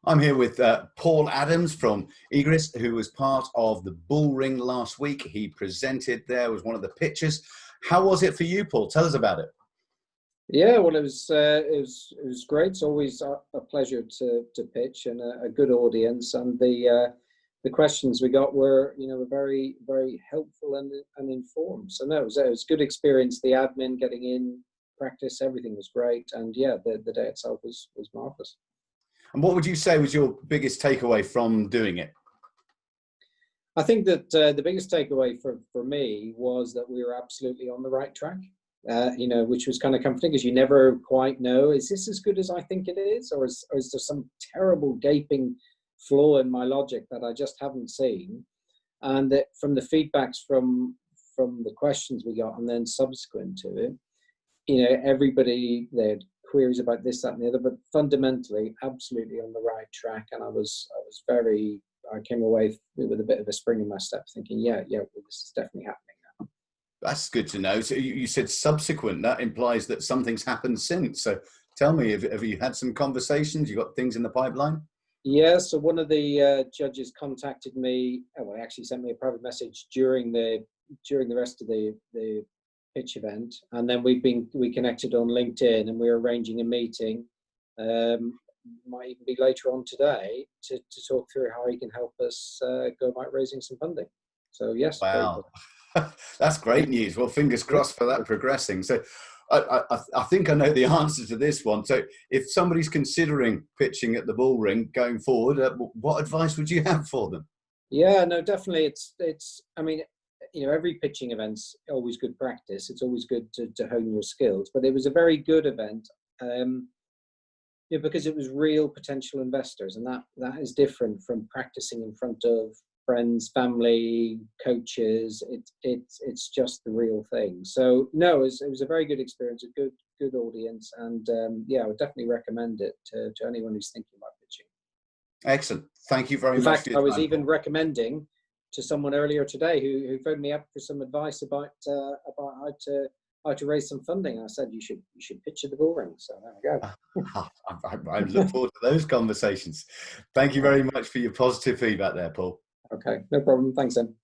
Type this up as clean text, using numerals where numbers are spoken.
I'm here with Paul Adams from EGrist, who was part of the BullRIng last week. He presented there, was one of the pitchers. How was it for you, Paul? Tell us about it. Yeah, well, it was great. It's always a pleasure to pitch and a good audience. And the questions we got were very helpful and informed. So no, it was a good experience. The admin getting in, practice, everything was great. And yeah, the day itself was marvelous. And what would you say was your biggest takeaway from doing it? I think that the biggest takeaway for me was that we were absolutely on the right track. Which was kind of comforting, because you never quite know, is this as good as I think it is, or is there some terrible gaping flaw in my logic that I just haven't seen? And that from the feedbacks from the questions we got, and then subsequent to it, everybody, they had queries about this, that, and the other, but fundamentally, absolutely on the right track. And I came away with a bit of a spring in my step, thinking, yeah, well, this is definitely happening. That's good to know. So you said subsequent. That implies that something's happened since. So tell me, have you had some conversations? You got things in the pipeline? Yeah. So one of the judges contacted me. Well, he actually sent me a private message during the rest of the pitch event, and then we connected on LinkedIn, and we're arranging a meeting. Might even be later on today to talk through how he can help us go about raising some funding. So yes. Wow. That's great news. Well, fingers crossed for that progressing. So I think I know the answer to this one. So if somebody's considering pitching at the BullRIng going forward, what advice would you have for them? Yeah, no, definitely. It's I mean, every pitching event's always good practice. It's always good to hone your skills, but it was a very good event because it was real potential investors, and that is different from practicing in front of friends, family, coaches. It's just the real thing. So no, it was a very good experience, a good audience, and I would definitely recommend it to anyone who's thinking about pitching. Excellent. Thank you very much. In fact, I was even recommending to someone earlier today who phoned me up for some advice about how to raise some funding. I said you should pitch at the BullRIng. So there we go. I look forward to those conversations. Thank you very much for your positive feedback there, Paul. Okay, no problem. Thanks, Em.